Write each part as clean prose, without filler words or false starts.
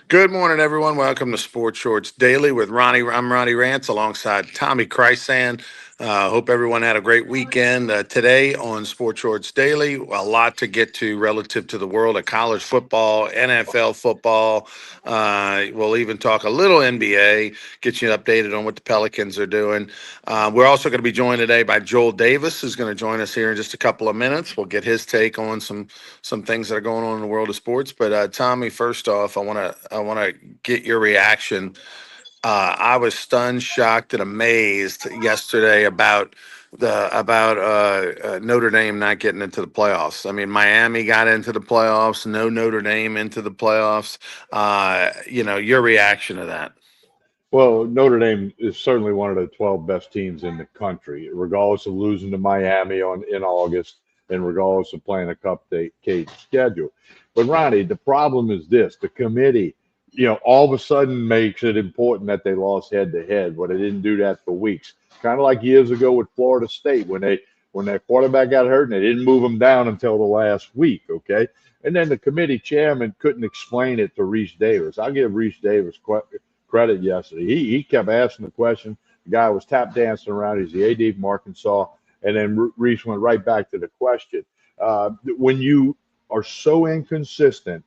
Good morning, everyone. Welcome to Sports Shorts Daily with Ronnie. I'm Ronnie Rantz alongside Tommy Krysan. Hope everyone had a great weekend. Today on Sports Shorts Daily, a lot to get to relative to the world of college football, NFL football. We'll even talk a little NBA, get you updated on what the Pelicans are doing. We're also going to be joined today by Joel Davis, who's going to join us here in just a couple of minutes. We'll get his take on some things that are going on in the world of sports. But Tommy, first off, I want to get your reaction. I was stunned, shocked, and amazed yesterday about Notre Dame not getting into the playoffs. I mean, Miami got into the playoffs, no Notre Dame into the playoffs. Your reaction to that? Well, Notre Dame is certainly one of the 12 best teams in the country, regardless of losing to Miami in August and regardless of playing a cupcake schedule. But Ronnie, the problem is this: the committee, all of a sudden makes it important that they lost head to head, but they didn't do that for weeks. Kind of like years ago with Florida State when their quarterback got hurt and they didn't move him down until the last week. Okay. And then the committee chairman couldn't explain it to Reese Davis. I'll give Reese Davis credit yesterday. He kept asking the question. The guy was tap dancing around. He's the AD from Arkansas. And then Reese went right back to the question. When you are so inconsistent,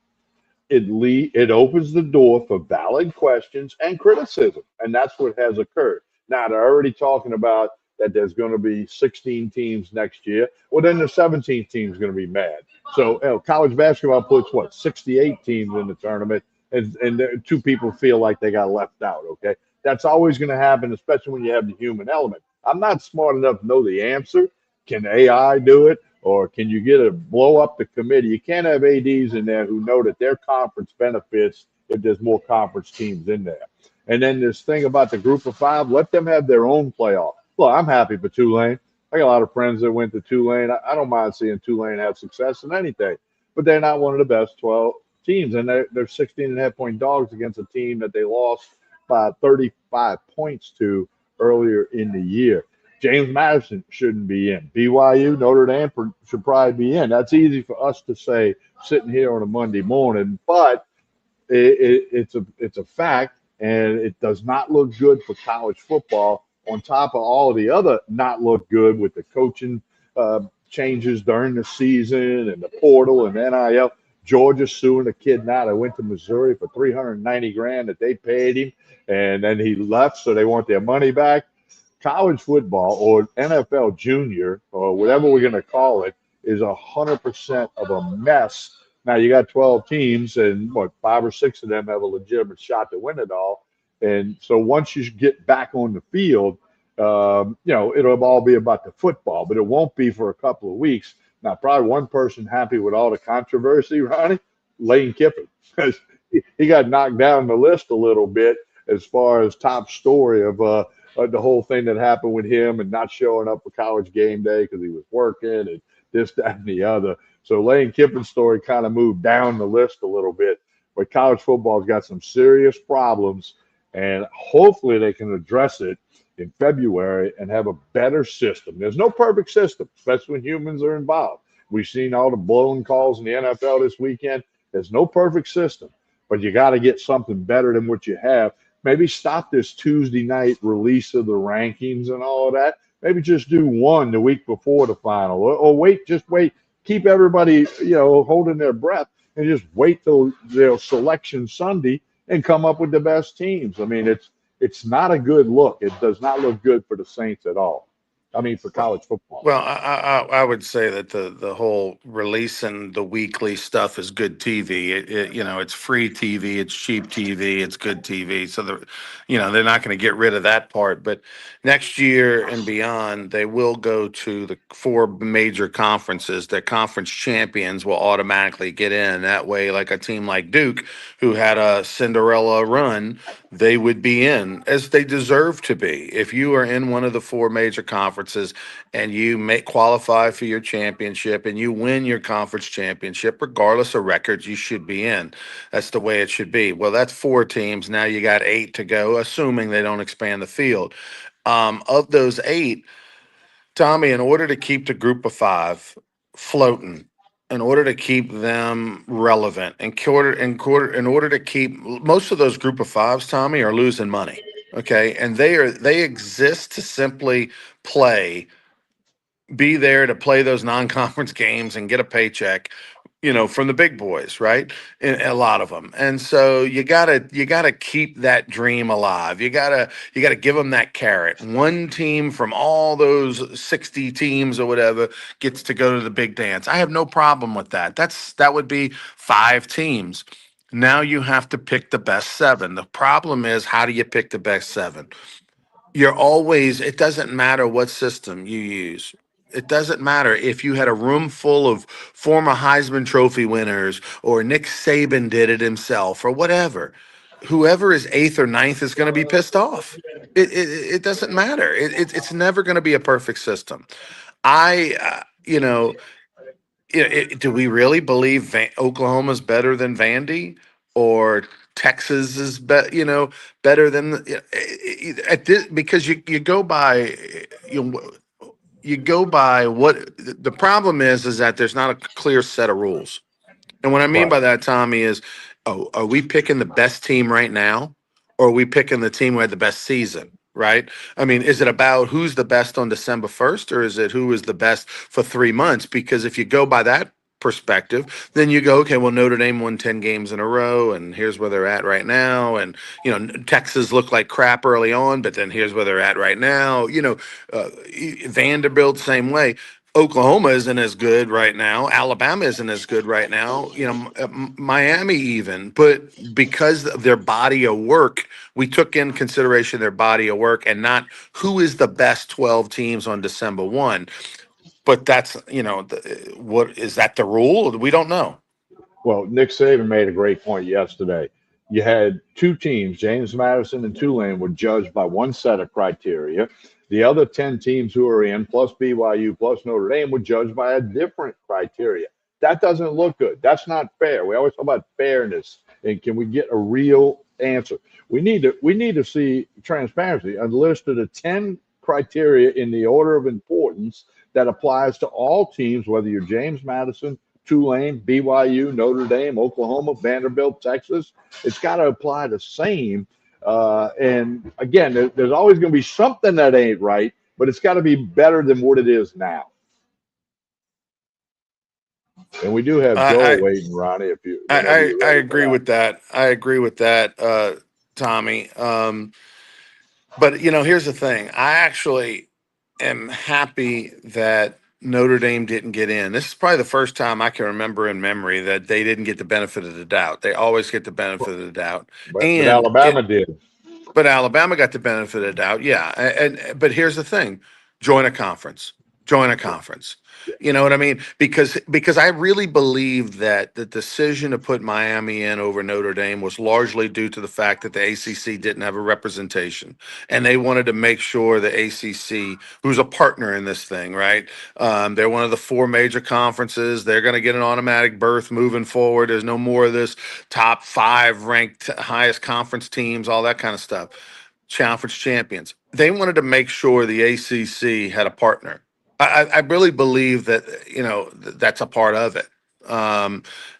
it opens the door for valid questions and criticism. And that's what has occurred. Now, they're already talking about that there's going to be 16 teams next year. Well, then the 17th team is going to be mad. So college basketball puts, 68 teams in the tournament and two people feel like they got left out. Okay, that's always going to happen, especially when you have the human element. I'm not smart enough to know the answer. Can AI do it, or can you get a blow up the committee? You can't have ads in there who know that their conference benefits if there's more conference teams in there. And then this thing about the group of five, let them have their own playoff. Look, I'm happy for Tulane. I got a lot of friends that went to Tulane. I don't mind seeing Tulane have success in anything, but they're not one of the best 12 teams, and they're 16 and a half point dogs against a team that they lost by 35 points to earlier in the year. James Madison shouldn't be in. BYU, Notre Dame should probably be in. That's easy for us to say sitting here on a Monday morning, but it's a fact, and it does not look good for college football. On top of all of the other not look good with the coaching changes during the season and the portal and NIL. Georgia suing a kid now that went to Missouri for 390 grand that they paid him, and then he left, so they want their money back. College football or NFL junior or whatever we're going to call it is 100% of a mess. Now you got 12 teams, and five or six of them have a legitimate shot to win it all. And so once you get back on the field, it'll all be about the football, but it won't be for a couple of weeks. Now, probably one person happy with all the controversy, Ronnie, Lane Kiffin, because he got knocked down the list a little bit as far as top story of the whole thing that happened with him and not showing up for college game day because he was working and this, that, and the other. So Lane Kiffin's story kind of moved down the list a little bit. But college football's got some serious problems, and hopefully they can address it in February and have a better system. There's no perfect system, especially when humans are involved. We've seen all the blown calls in the NFL this weekend. There's no perfect system, but you got to get something better than what you have. Maybe stop this Tuesday night release of the rankings and all of that. Maybe just do one the week before the final, or just wait. Keep everybody, holding their breath and just wait till their selection Sunday and come up with the best teams. I mean, it's not a good look. It does not look good for the Saints at all. I mean, for college football. Well, I would say that the whole releasing the weekly stuff is good TV. It's free TV, it's cheap TV, it's good TV. So they're not going to get rid of that part. But next year and beyond, they will go to the four major conferences. Their conference champions will automatically get in. That way, like a team like Duke, who had a Cinderella run, they would be in as they deserve to be. If you are in one of the four major conferences and you make qualify for your championship and you win your conference championship, regardless of records, you should be in. That's the way it should be. Well, that's four teams. Now you got eight to go, assuming they don't expand the field. Of those eight, Tommy, in order to keep the group of five floating, in order to keep them relevant, and in order to keep most of those group of fives, Tommy, are losing money. Okay, and they exist to simply play, be there to play those non-conference games and get a paycheck, from the big boys, right? And a lot of them. And so you gotta keep that dream alive. You gotta give them that carrot. One team from all those 60 teams or whatever gets to go to the big dance. I have no problem with that. That would be 5 teams. Now you have to pick the best 7. The problem is, how do you pick the best 7? It doesn't matter what system you use. It doesn't matter if you had a room full of former Heisman Trophy winners, or Nick Saban did it himself, or whatever. Whoever is eighth or ninth is going to be pissed off. It doesn't matter. It's never going to be a perfect system. I, do we really believe Oklahoma's better than Vandy, or Texas is better than at this, because you go by you you go by what the problem is that there's not a clear set of rules. And what I mean Right. by that, Tommy, is, are we picking the best team right now, or are we picking the team who had the best season? Right? I mean, is it about who's the best on December 1st, or is it who is the best for 3 months? Because if you go by that perspective, then you go, okay, well, Notre Dame won 10 games in a row, and here's where they're at right now. And, Texas looked like crap early on, but then here's where they're at right now. Vanderbilt, same way. Oklahoma isn't as good right now. Alabama isn't as good right now. Miami even, but because of their body of work, we took in consideration their body of work, and not who is the best 12 teams on December 1. But that's, what is that the rule? We don't know. Well, Nick Saban made a great point yesterday. You had 2 teams, James Madison and Tulane, were judged by one set of criteria. The other 10 teams who are in, plus BYU, plus Notre Dame, were judged by a different criteria. That doesn't look good. That's not fair. We always talk about fairness, and can we get a real answer? We need to see transparency. A list of the 10 criteria in the order of importance that applies to all teams, whether you're James Madison, Tulane, BYU, Notre Dame, Oklahoma, Vanderbilt, Texas. It's got to apply the same. And again, there's always going to be something that ain't right, but it's got to be better than what it is now. And we do have Joel I waiting, Ronnie. If you, I whenever I, you're I ready for agree that. with that. I agree with that, Tommy. But here's the thing. I actually am happy that Notre Dame didn't get in. This is probably the first time I can remember in memory that they didn't get the benefit of the doubt. They always get the benefit of the doubt, But and Alabama did. but Alabama got the benefit of the doubt. Yeah, but here's the thing: join a conference. Join a conference. Yeah. You know what I mean? Because I really believe that the decision to put Miami in over Notre Dame was largely due to the fact that the ACC didn't have a representation, and they wanted to make sure the ACC, who's a partner in this thing, right? They're one of the 4 major conferences. They're going to get an automatic berth moving forward. There's no more of this top 5 ranked highest conference teams, all that kind of stuff. Conference champions. They wanted to make sure the ACC had a partner. I really believe that that's a part of it.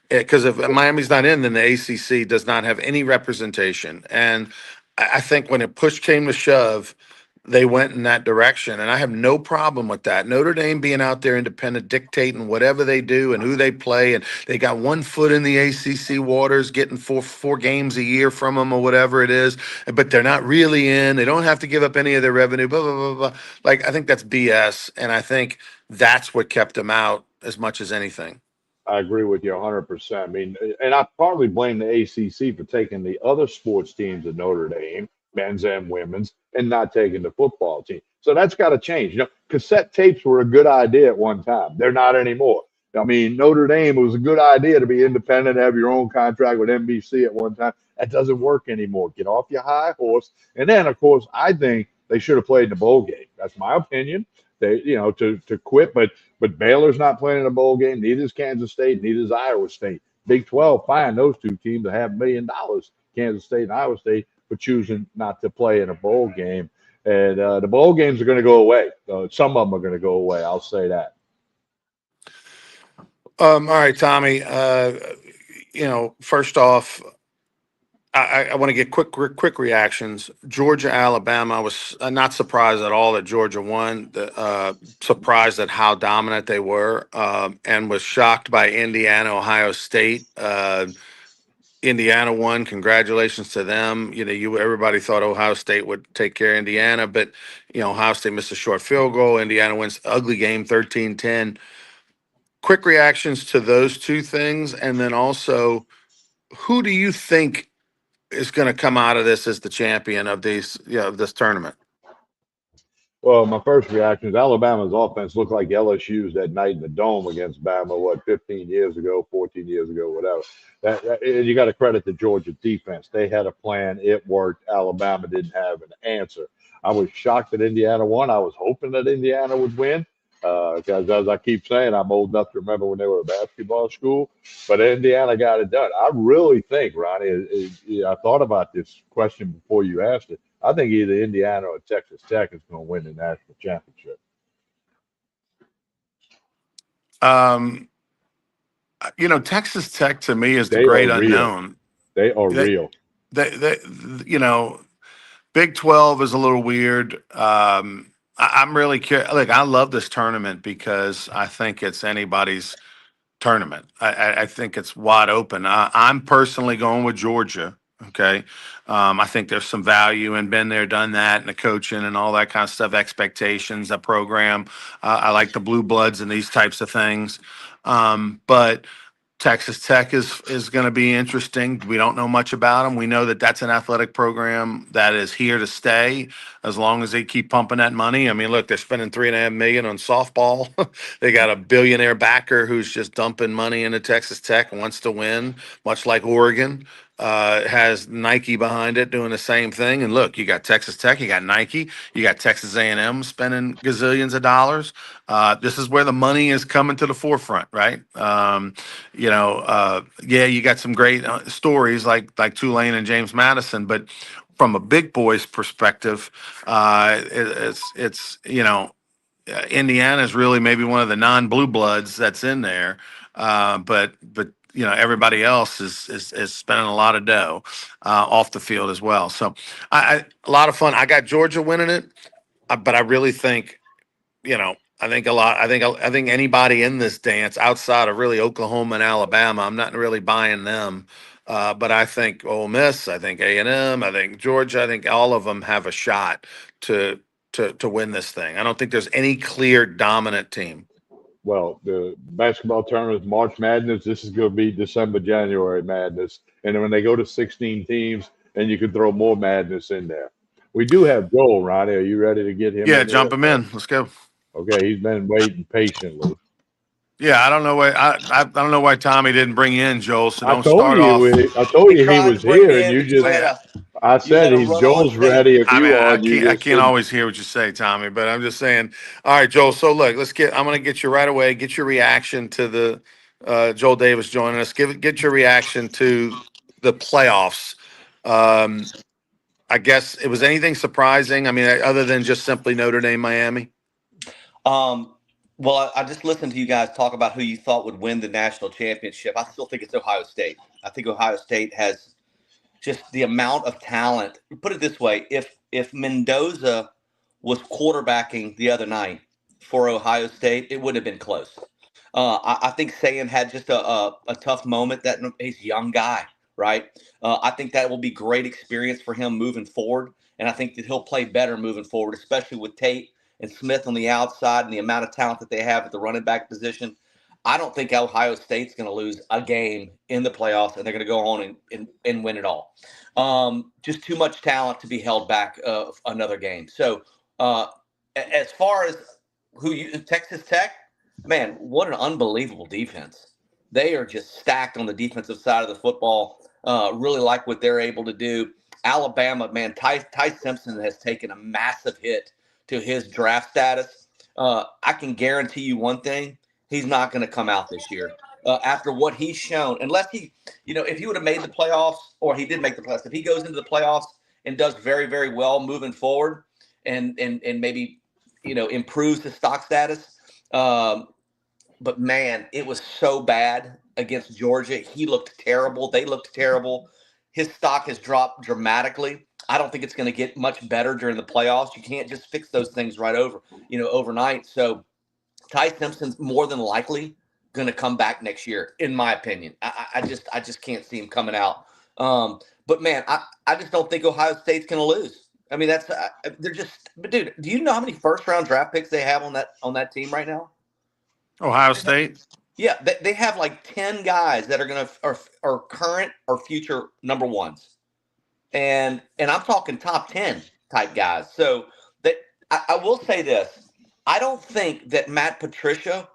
Because if Miami's not in, then the ACC does not have any representation. And I think when it push came to shove, they went in that direction, and I have no problem with that. Notre Dame being out there independent, dictating whatever they do and who they play, and they got one foot in the ACC waters, getting four games a year from them or whatever it is, but they're not really in. They don't have to give up any of their revenue. Blah blah blah blah. Like, I think that's BS, and I think that's what kept them out as much as anything. I agree with you 100%. I mean, and I partly blame the ACC for taking the other sports teams at Notre Dame, men's and women's, and not taking the football team. So that's got to change. Cassette tapes were a good idea at one time. They're not anymore. I mean, Notre Dame, it was a good idea to be independent, have your own contract with NBC at one time. That doesn't work anymore. Get off your high horse. And then, of course, I think they should have played in the bowl game. That's my opinion. To quit, but Baylor's not playing in a bowl game. Neither is Kansas State. Neither is Iowa State. Big 12 fined those 2 teams to $500,000, Kansas State and Iowa State, for choosing not to play in a bowl game. And the bowl games are going to go away. Some of them are going to go away. I'll say that. All right, Tommy. First off, I want to get quick reactions. Georgia, Alabama. I was not surprised at all that Georgia won. Surprised at how dominant they were, and was shocked by Indiana, Ohio State. Indiana won. Congratulations to them. Everybody thought Ohio State would take care of Indiana, but Ohio State missed a short field goal. Indiana wins ugly game 13-10. Quick reactions to those two things, and then also, who do you think is going to come out of this as the champion of of this tournament? Well, my first reaction is Alabama's offense looked like LSU's that night in the dome against Bama, 15 years ago, 14 years ago, whatever. You got to credit the Georgia defense. They had a plan. It worked. Alabama didn't have an answer. I was shocked that Indiana won. I was hoping that Indiana would win because, as I keep saying, I'm old enough to remember when they were a basketball school. But Indiana got it done. I really think, Ronnie, I thought about this question before you asked it. I think either Indiana or Texas Tech is going to win the national championship. Um, Texas Tech to me is the They are great real. unknown. They are They, real. they, Big 12 is a little weird. I'm really curious. Look, I love this tournament because I think it's anybody's tournament. I think it's wide open. I'm personally going with Georgia. Okay. I think there's some value in been there, done that, and the coaching and all that kind of stuff, expectations, the program. I like the blue bloods and these types of things. But Texas Tech is going to be interesting. We don't know much about them. We know that that's an athletic program that is here to stay as long as they keep pumping that money. I mean, look, they're spending $3.5 million on softball. They got a billionaire backer who's just dumping money into Texas Tech and wants to win, much like Oregon. Has Nike behind it doing the same thing. And look, you got Texas Tech, you got Nike, you got Texas A&M spending gazillions of dollars. This is where the money is coming to the forefront, right? Yeah, you got some great stories like Tulane and James Madison, but from a big boys perspective, Indiana is really maybe one of the non-blue bloods that's in there, but everybody else is spending a lot of dough off the field as well. So a lot of fun. I got Georgia winning it, but I really think I think a lot. I think anybody in this dance outside of really Oklahoma and Alabama, I'm not really buying them. But I think Ole Miss, I think A&M, I think Georgia, I think all of them have a shot to to win this thing. I don't think there's any clear dominant team. Well, the basketball tournament is March Madness. This is going to be December, January Madness. And then when they go to 16 teams, and you can throw more madness in there. We do have Joel, Ronnie. Are you ready to get him Yeah, in there? jump him in. Let's go. Okay, he's been waiting patiently. Yeah, I don't know why Tommy didn't bring you in, Joel. So I don't told start you, off. I told We you he tried to was bring you here, and in, you but you just. had a I you said had a he's run on Joel's state. ready. If I you mean, are, I you can't. I just can't didn't. always hear what you say, Tommy. But I'm just saying. All right, Joel. So look, I'm going to get you right away. Get your reaction to the Joel Davis joining us. Get your reaction to the playoffs. Um, I guess it was anything surprising. I mean, other than just simply Notre Dame, Miami. Um, well, I just listened to you guys talk about who you thought would win the national championship. I still think it's Ohio State. I think Ohio State has just the amount of talent. Put it this way: if Mendoza was quarterbacking the other night for Ohio State, it would have been close. I think Sam had just a tough moment. That he's a young guy, right? I think that will be great experience for him moving forward, and I think that he'll play better moving forward, especially with Tate and Smith on the outside and the amount of talent that they have at the running back position. I don't think Ohio State's going to lose a game in the playoffs, and they're going to go on and win it all. Just too much talent to be held back another game. So as far as Texas Tech, man, what an unbelievable defense. They are just stacked on the defensive side of the football. Really like what they're able to do. Alabama, man, Ty Simpson has taken a massive hit to his draft status. I can guarantee you one thing. He's not going to come out this year after what he's shown, unless if he would have made the playoffs, or he did make the playoffs, if he goes into the playoffs and does very, very well moving forward and maybe, improves his stock status, but man, it was so bad against Georgia. He looked terrible. They looked terrible. His stock has dropped dramatically. I don't think it's going to get much better during the playoffs. You can't just fix those things right overnight. So Ty Simpson's more than likely going to come back next year, in my opinion. I just can't see him coming out. But man, I just don't think Ohio State's going to lose. I mean, they're just. But dude, do you know how many first round draft picks they have on that team right now? Ohio State. Yeah, they have like 10 guys that are current or future number ones, and I'm talking top 10 type guys. So that I will say this: I don't think that Matt Patricia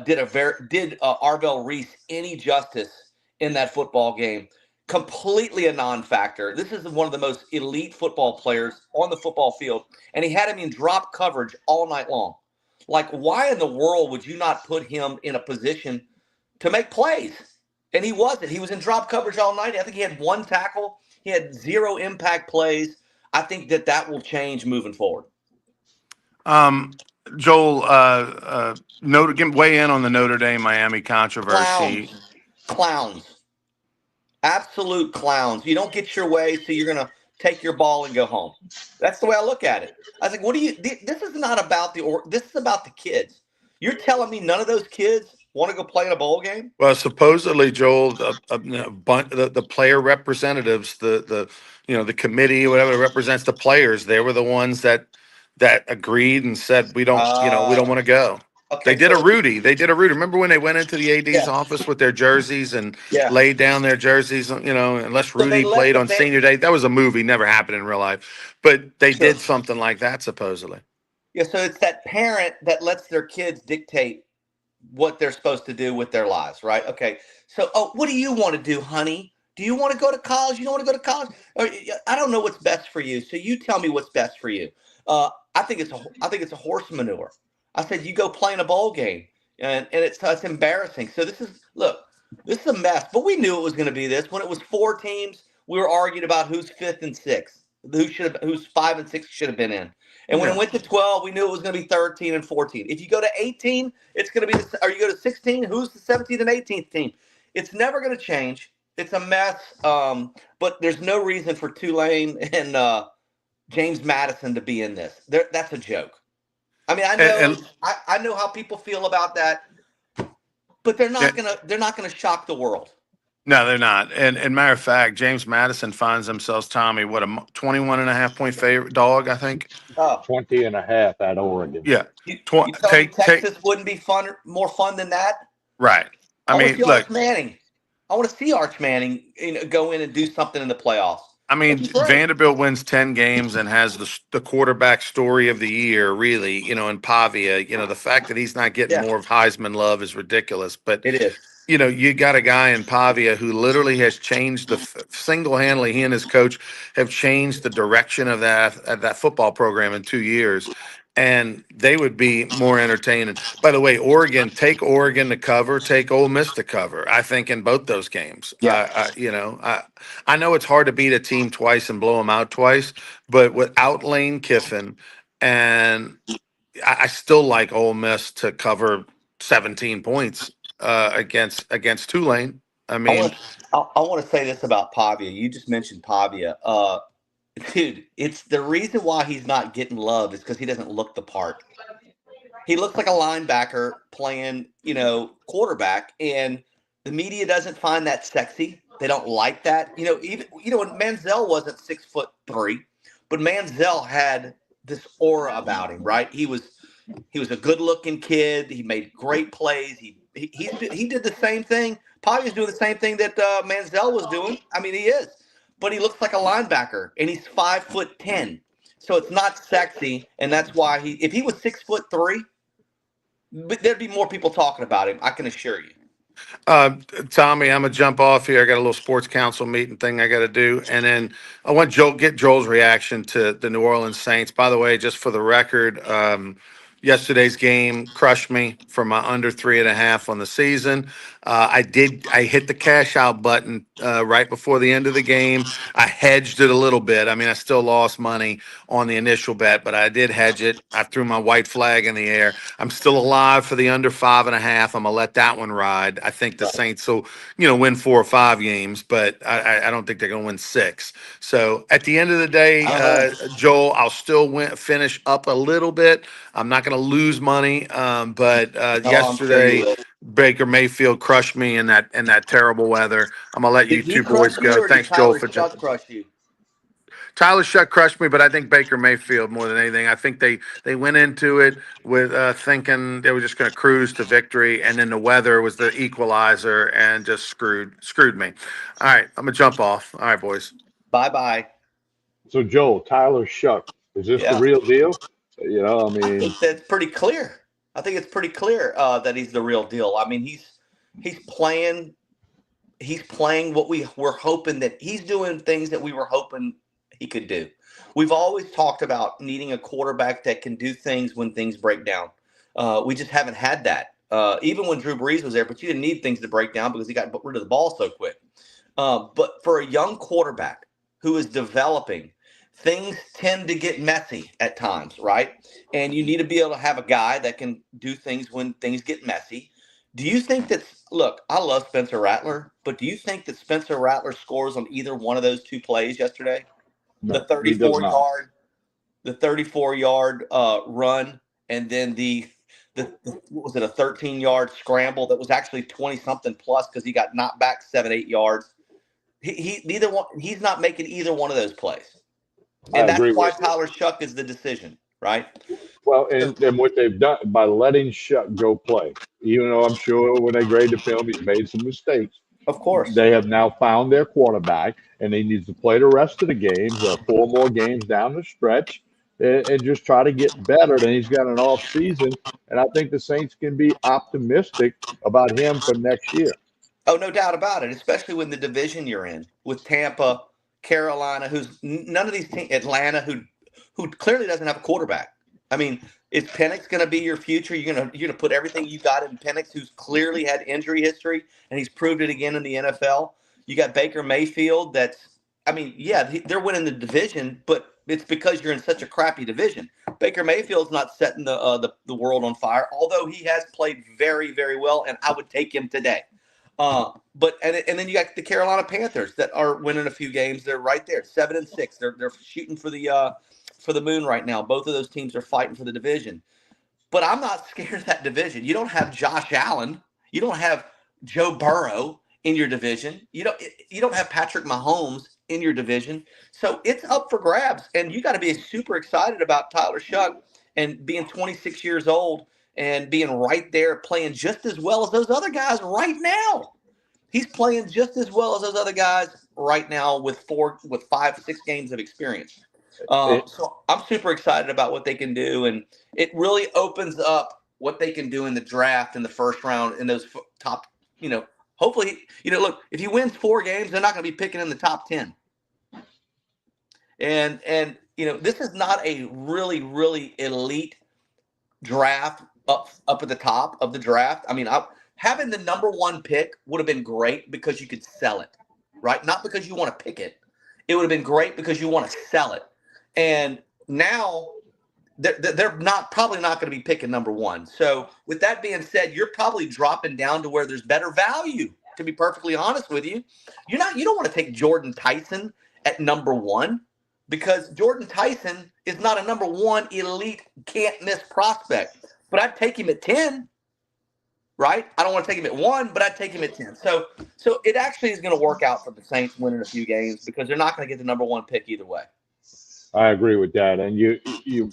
did Arvell Reese any justice in that football game. Completely a non-factor. This is one of the most elite football players on the football field, and he had him in drop coverage all night long. Like, why in the world would you not put him in a position to make plays? And he wasn't. He was in drop coverage all night. I think he had one tackle. He had 0 impact plays. I think that will change moving forward. Joel, weigh in on the Notre Dame Miami controversy. Clowns. Absolute clowns. You don't get your way, so you're going to take your ball and go home. That's the way I look at it. I was like, this is not about this is about the kids. You're telling me none of those kids want to go play in a bowl game? Well, supposedly, Joel, the player representatives, the committee, whatever that represents the players, they were the ones that agreed and said we don't want to go. Okay, They did a Rudy. Remember when they went into the AD's office with their jerseys and laid down their jerseys, unless Rudy played on senior day. That was a movie, never happened in real life. But they did something like that, supposedly. Yeah, so it's that parent that lets their kids dictate what they're supposed to do with their lives, right? Okay, so, what do you want to do, honey? Do you want to go to college? You don't want to go to college? I don't know what's best for you, so you tell me what's best for you. I think it's a horse manure. I said, you go play in a bowl game, and it's embarrassing. So this is a mess. But we knew it was going to be this. When it was 4 teams, we were arguing about who's 5th and 6th, who's 5 and 6 should have been in. And when it went to 12, we knew it was going to be 13 and 14. If you go to 18, it's going to be or you go to 16, who's the 17th and 18th team? It's never going to change. It's a mess. But there's no reason for Tulane and James Madison to be in this. That's a joke. I mean, I know how people feel about that, but they're not gonna shock the world. No, they're not. And matter of fact, James Madison finds themselves, Tommy, what, a 21.5-point favorite dog, I think. 20.5 at Oregon. Yeah. You tell me Texas wouldn't be more fun than that? Right. I mean, look, Manning. I want to see Arch Manning go in and do something in the playoffs. I mean, Vanderbilt wins 10 games and has the quarterback story of the year, really, in Pavia. The fact that he's not getting more of Heisman love is ridiculous. But it is. You got a guy in Pavia who literally has changed single-handedly, he and his coach have changed the direction of that football program in 2 years. And they would be more entertaining. By the way, take Oregon to cover, take Ole Miss to cover. I think in both those games. Yeah. I know it's hard to beat a team twice and blow them out twice, but without Lane Kiffin, and I still like Ole Miss to cover 17 points against Tulane. I mean, I want to say this about Pavia. You just mentioned Pavia. Dude, it's the reason why he's not getting love is because he doesn't look the part. He looks like a linebacker playing, quarterback, and the media doesn't find that sexy. They don't like that. Even when Manziel wasn't 6'3", but Manziel had this aura about him, right? He was a good-looking kid. He made great plays. He did the same thing. Pavia's doing the same thing that Manziel was doing. I mean, he is. But he looks like a linebacker, and he's 5'10". So it's not sexy, and that's why if he was 6'3", there'd be more people talking about him. I can assure you. Tommy, I'm gonna jump off here. I got a little sports council meeting thing I got to do, and then I want get Joel's reaction to the New Orleans Saints. By the way, just for the record, yesterday's game crushed me for my under 3.5 on the season. I hit the cash out button right before the end of the game. I hedged it a little bit. I mean, I still lost money on the initial bet, but I did hedge it. I threw my white flag in the air. I'm still alive for the under 5.5. I'm gonna let that one ride. I think the Saints will, win 4 or 5 games, but I don't think they're gonna win 6. So at the end of the day, Joel, I'll still finish up a little bit. I'm not gonna lose money, but No, I'm sure you yesterday will. Baker Mayfield crushed me in that terrible weather. I'm gonna let you Did he two boys crush you, go. or did Thanks, Joel, Tyler for Shuck crush you? Tyler Shuck crushed me, but I think Baker Mayfield more than anything. I think they went into it with thinking they were just going to cruise to victory, and then the weather was the equalizer and just screwed me. All right, I'm gonna jump off. All right, boys. Bye-bye. So, Joel, Tyler Shuck, is this the Yeah. real deal? I I mean, think that's pretty clear. I think it's pretty clear that he's the real deal. I mean, he's playing what we were hoping that he's doing things that we were hoping he could do. We've always talked about needing a quarterback that can do things when things break down. We just haven't had that. Even when Drew Brees was there, but you didn't need things to break down because he got rid of the ball so quick. But for a young quarterback who is developing, things tend to get messy at times, right? And you need to be able to have a guy that can do things when things get messy. Do you think that, look, I love Spencer Rattler, but do you think that Spencer Rattler scores on either one of those 2 plays yesterday? no, The he does 34 not. yard, the 34-yard run, and then the what was it, a 13-yard scramble that was actually 20 something plus because he got knocked back 7-8 yards. Neither one. He's not making either one of those plays, I and that's agree why with you. Tyler Shuck is the decision, right? Well, and what they've done by letting Shuck go play, even though I'm sure when they grade the film, he's made some mistakes. Of course. They have now found their quarterback, and he needs to play the rest of the games, 4 more games down the stretch, and just try to get better. Then he's got an off season, and I think the Saints can be optimistic about him for next year. Oh, no doubt about it. Especially when the division you're in with Tampa, Carolina, who's none of these teams, Atlanta, who clearly doesn't have a quarterback. I mean, is Penix going to be your future? You're gonna put everything you got in Penix, who's clearly had injury history, and he's proved it again in the NFL. You got Baker Mayfield. I mean, yeah, they're winning the division, but it's because you're in such a crappy division. Baker Mayfield's not setting the world on fire, although he has played very, very well, and I would take him today. But then you got the Carolina Panthers that are winning a few games. They're right there, 7-6. They're shooting for the moon right now. Both of those teams are fighting for the division. But I'm not scared of that division. You don't have Josh Allen. You don't have Joe Burrow in your division. You don't have Patrick Mahomes in your division. So it's up for grabs. And you got to be super excited about Tyler Shuck and being 26 years old and being right there playing just as well as those other guys right now. He's playing just as well as those other guys right now with 5, 6 games of experience. So I'm super excited about what they can do, and it really opens up what they can do in the draft in the first round in those top, hopefully, look, if he wins 4 games, they're not going to be picking in the top 10. And this is not a really, really elite draft up at the top of the draft. I mean, having the number 1 pick would have been great because you could sell it, right? Not because you want to pick it. It would have been great because you want to sell it. And now they're probably not going to be picking number 1. So with that being said, you're probably dropping down to where there's better value. To be perfectly honest with you, you don't want to take Jordan Tyson at number 1 because Jordan Tyson is not a number 1 elite can't miss prospect. But I'd take him at 10. Right? I don't want to take him at 1, but I'd take him at 10. So it actually is going to work out for the Saints winning a few games because they're not going to get the number 1 pick either way. I agree with that, and you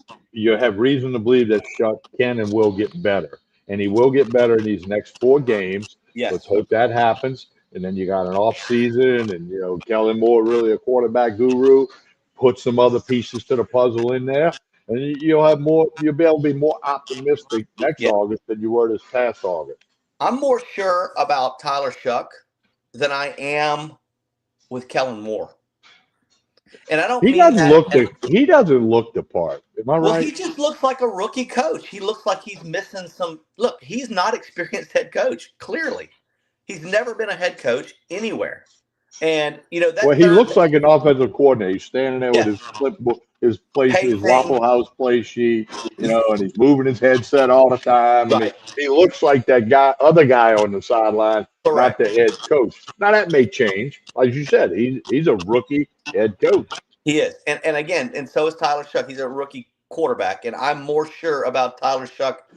have reason to believe that Shuck can and will get better, and he will get better in these next 4 games. Yes. Let's hope that happens. And then you got an off season, and Kellen Moore really a quarterback guru. Put some other pieces to the puzzle in there, and you'll have more. You'll be able to be more optimistic next August than you were this past August. I'm more sure about Tyler Shuck than I am with Kellen Moore. And I don't He doesn't look the part. Am I right? Well, he just looks like a rookie coach. He looks like he's missing some. Look, he's not experienced head coach. Clearly, He's never been a head coach anywhere. And, Well, that he third looks like an offensive coordinator. He's standing there with yeah, his clipboard, his pacing, Waffle House play sheet, and he's moving his headset all the time. I mean, right, he looks like that other guy on the sideline, not correct. the head coach. Now that may change, like you said. He's a rookie head coach. He is. And again, and so is Tyler Shuck. He's a rookie quarterback. And I'm more sure about Tyler Shuck,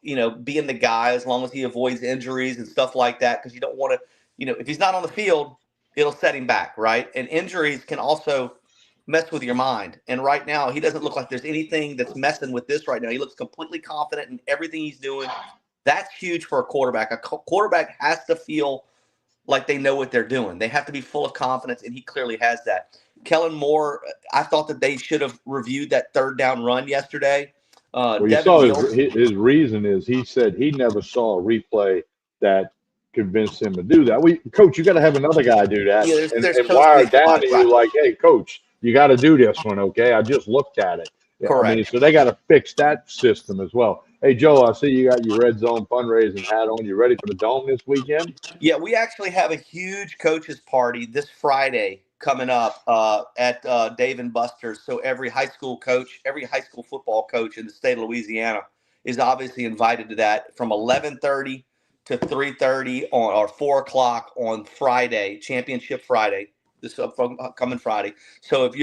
being the guy as long as he avoids injuries and stuff like that. Because you don't want to, if he's not on the field, it'll set him back, right? And injuries can also mess with your mind. And right now, he doesn't look like there's anything that's messing with this right now. He looks completely confident in everything he's doing. That's huge for a quarterback. A quarterback has to feel like they know what they're doing. They have to be full of confidence, and he clearly has that. Kellen Moore, I thought that they should have reviewed that third down run yesterday. Well, you Devin saw Yields, his reason is he said he never saw a replay that convinced him to do that. Coach, you got to have another guy do that yeah, and, there's and supposed to wire be it down somebody, to right? you like, hey, coach, you got to do this one, okay? I just looked at it. Yeah, I mean, Correct. so they got to fix that system as well. Hey, Joe, I see you got your Red Zone fundraising hat on. You ready for the Dome this weekend? Yeah, we actually have a huge coaches party this Friday coming up at Dave and Buster's. So every high school football coach in the state of Louisiana is obviously invited to that from 11:30 to 3:30 or 4 o'clock on Friday, Championship Friday, this upcoming Friday. So if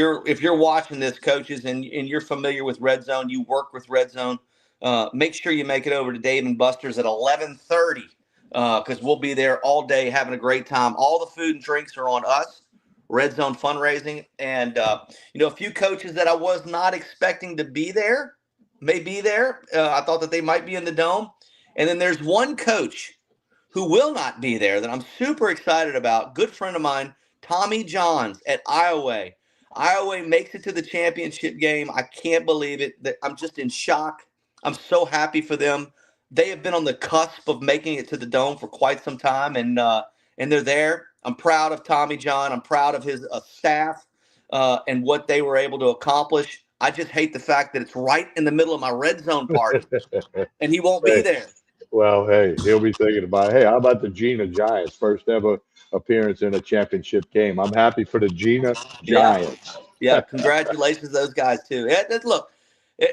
you're watching this, coaches, and you're familiar with Red Zone, you work with Red Zone, make sure you make it over to Dave and Buster's at 11:30. Because we'll be there all day having a great time. All the food and drinks are on us, Red Zone Fundraising. And, a few coaches that I was not expecting to be there may be there. I thought that they might be in the Dome. And then there's one coach who will not be there that I'm super excited about. Good friend of mine, Tommy Johns at Iowa. Iowa makes it to the championship game. I can't believe it. I'm just in shock. I'm so happy for them. They have been on the cusp of making it to the Dome for quite some time, and they're there. I'm proud of Tommy John. I'm proud of his staff and what they were able to accomplish. I just hate the fact that it's right in the middle of my Red Zone party, and he won't be Hey, there. well, hey, he'll be thinking about, hey, how about the Gina Giants? First ever appearance in a championship game. I'm happy for the Gina Yeah, Giants. yeah. Congratulations to those guys too. Look,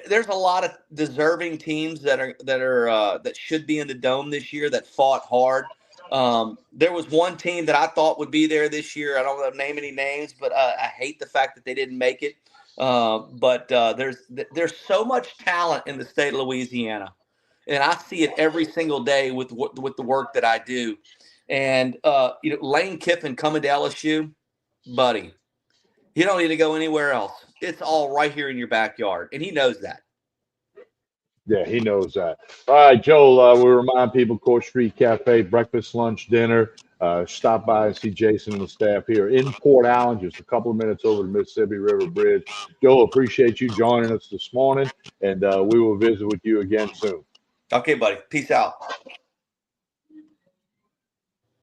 there's a lot of deserving teams that should be in the Dome this year that fought hard. There was one team that I thought would be there this year. I don't want to name any names, but I hate the fact that they didn't make it. But there's so much talent in the state of Louisiana, and I see it every single day with the work that I do. And Lane Kiffin coming to LSU, buddy, you don't need to go anywhere else. It's all right here in your backyard, and he knows that. Yeah, he knows that. All right, Joel, we remind people, Court Street Cafe, breakfast, lunch, dinner. Stop by and see Jason and the staff here in Port Allen, just a couple of minutes over the Mississippi River Bridge. Joel, appreciate you joining us this morning, and we will visit with you again soon. Okay, buddy. Peace out.